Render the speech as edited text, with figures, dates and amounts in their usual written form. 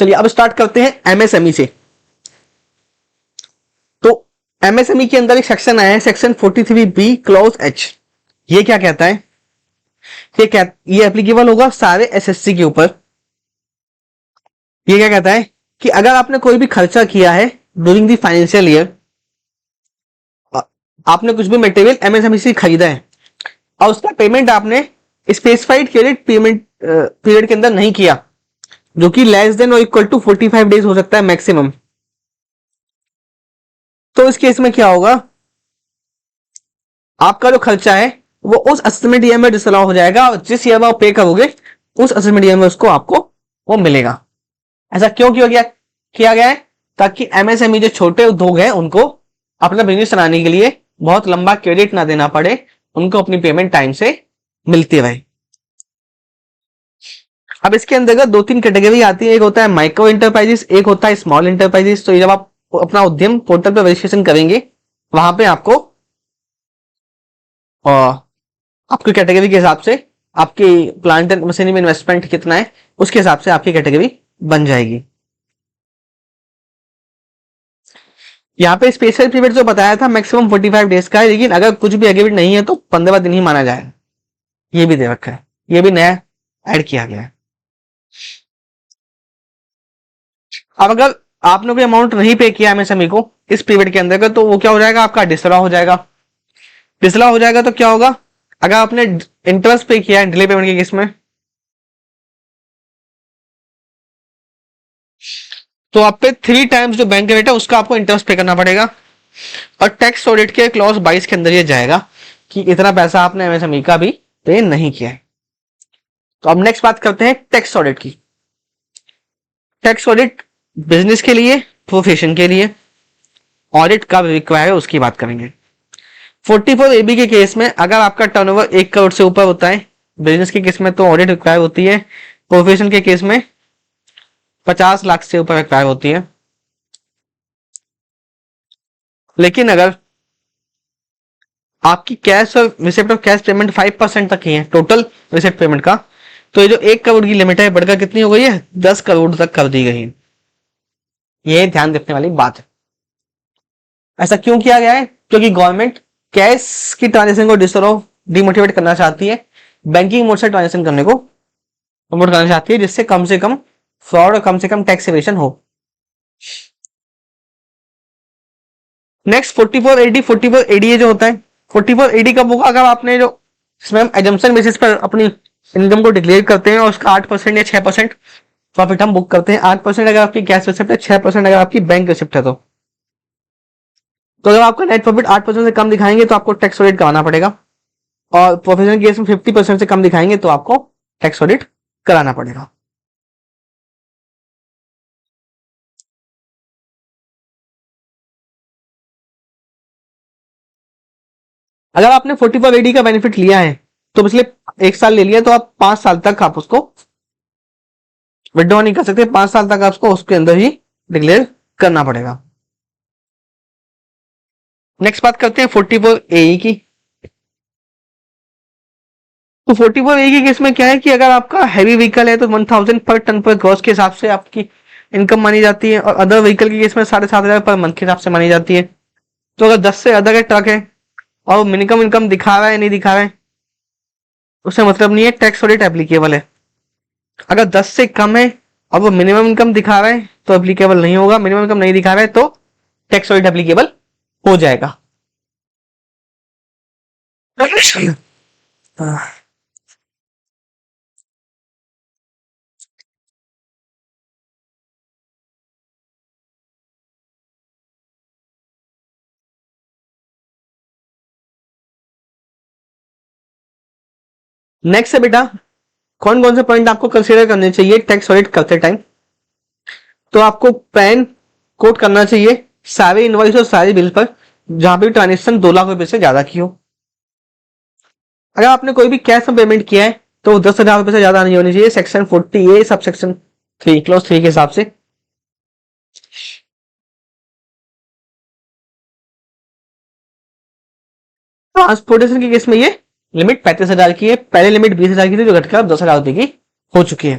चलिए अब स्टार्ट करते हैं एमएसएमई से। तो एमएसएमई के अंदर एक सेक्शन आया है, सेक्शन 43B क्लॉज एच। ये क्या कहता है? ये एप्लीकेबल होगा सारे एसएससी के ऊपर। ये क्या कहता है कि अगर आपने कोई भी खर्चा किया है ड्यूरिंग द फाइनेंशियल ईयर, आपने कुछ भी मटेरियल एमएसएमई से खरीदा है और उसका पेमेंट आपने स्पेसिफाइड क्रेडिट पेमेंट पीरियड के अंदर नहीं किया, जो कि लेस देन और इक्वल टू 45 डेज हो सकता है मैक्सिमम, तो इस केस में क्या होगा, आपका जो खर्चा है वो उस असेसमेंट ईयर में डिसअलाउ हो जाएगा और जिस ईयर में आप पे करोगे उस असेसमेंट ईयर में उसको आपको वो मिलेगा। ऐसा क्यों किया गया है? ताकि एमएसएमई जो छोटे उद्योग हैं उनको अपना बिजनेस चलाने के लिए बहुत लंबा क्रेडिट ना देना पड़े, उनको अपनी पेमेंट टाइम से मिलती रहे। अब इसके अंतर्गत 2-3 कैटेगरी आती है, एक होता है माइक्रो इंटरप्राइजेस, एक होता है स्मॉल इंटरप्राइजेस। तो जब आप अपना उद्यम पोर्टल पर रजिस्ट्रेशन करेंगे वहां पे आपको आपकी कैटेगरी के हिसाब से, आपकी प्लांट एंड मशीनरी में इन्वेस्टमेंट कितना है उसके हिसाब से आपकी कैटेगरी बन जाएगी। यहाँ पे स्पेशल पीरियड जो बताया था मैक्सिमम 45 डेज का है, लेकिन अगर कुछ भी एग्रीमेंट नहीं है तो 15 दिन ही माना जाएगा। ये भी दे रखा है, ये भी नया ऐड किया गया है। अब अगर आपने कोई अमाउंट नहीं पे किया एमएसएमई को इस पीरियड के अंदर, तो वो क्या हो जाएगा, आपका डिसअलाउ हो जाएगा। डिसअलाउ हो जाएगा तो क्या होगा, अगर आपने इंटरेस्ट पे किया है डिले पेमेंट के केस में, तो आप पे 3 टाइम्स जो बैंक रेट है उसका आपको इंटरेस्ट पे करना पड़ेगा। और टैक्स ऑडिट के क्लॉज 22 के अंदर ये जाएगा कि इतना पैसा आपने एमएसएमई का भी पे नहीं किया है। तो अब नेक्स्ट बात करते हैं टैक्स ऑडिट की। टैक्स ऑडिट बिजनेस के लिए, प्रोफेशन के लिए ऑडिट कब रिक्वायर है उसकी बात करेंगे। 44AB के केस में अगर आपका टर्नओवर 1 करोड़ से ऊपर होता है, बिजनेस के केस में तो ऑडिट रिक्वायर होती है, प्रोफेशन के केस में 50 लाख से ऊपर रिक्वायर होती है। लेकिन अगर आपकी कैश और रिसिप्ट ऑफ कैश पेमेंट 5% तक ही है टोटल रिसिप्ट पेमेंट का, तो ये जो 1 करोड़ की लिमिट है बढ़कर कितनी हो गई है, 10 करोड़ तक कर दी गई है। ये ध्यान रखने वाली बात है। ऐसा क्यों किया गया है? क्योंकि गवर्नमेंट कैश की ट्रांजेक्शन को डिमोटिवेट करना चाहती है, बैंकिंग मोड से ट्रांजेक्शन करने को प्रमोट करना चाहती है, जिससे कम से कम फ्रॉड और कम से कम टैक्स एवेशन हो। नेक्स्ट 44AD जो होता है, 44AD कब होगा, अगर आपने जो इसमें हम एजम्पशन बेसिस पर अपनी इनकम को डिक्लेयर करते हैं और उसका 8% या 6% प्रॉफिट हम बुक करते हैं। 8% अगर आपकी कैश रिसिप्ट है, 6% अगर आपकी बैंक रिसिप्ट है। तो अगर आपका नेट प्रॉफिट 8% से कम दिखाएंगे तो आपको टैक्स ऑडिट कराना पड़ेगा, और प्रोफेशनल केस में 50% से कम दिखाएंगे तो आपको टैक्स ऑडिट कराना पड़ेगा। अगर आपने 44AD का बेनिफिट लिया है तो पिछले 1 साल ले लिया, तो आप 5 साल तक आप उसको विड्रॉ नहीं कर सकते। 5 साल तक आपको उसके अंदर ही डिक्लेयर करना पड़ेगा। नेक्स्ट बात करते हैं 44AE की। तो 44A के केस में क्या है कि अगर आपका हैवी व्हीकल है तो 1000 पर टन पर ग्रॉस के हिसाब से आपकी इनकम मानी जाती है, और अदर व्हीकल के केस में 7,500 पर मंथ के हिसाब से मानी जाती है। तो अगर 10 से अदर ट्रक है और मिनिमम इनकम दिखा रहा है नहीं दिखा रहा है, उससे मतलब नहीं है, टैक्स ऑडिट एप्लीकेबल है। अगर 10 से कम है और वो मिनिमम इनकम दिखा रहा है तो एप्लीकेबल नहीं होगा, मिनिमम इनकम नहीं दिखा रहा है तो टैक्स ऑडिट एप्लीकेबल हो जाएगा। नेक्स्ट है बेटा, कौन कौन से पॉइंट आपको कंसीडर करने चाहिए टैक्स ऑडिट करते टाइम। तो आपको पैन कोड करना चाहिए सारे इनवॉइस और सारे बिल पर जहां पे ट्रांजेक्शन 2 लाख रुपए से ज्यादा की हो। अगर आपने कोई भी कैश में पेमेंट किया है तो 10,000 रुपए से ज्यादा नहीं होनी चाहिए, section 40A sub section 3 clause 3 के हिसाब से। ट्रांसपोर्टेशन के केस में ये लिमिट 35,000 की है, पहले लिमिट 20,000 की थी जो घटकर 10,000 रुपए की हो चुकी है।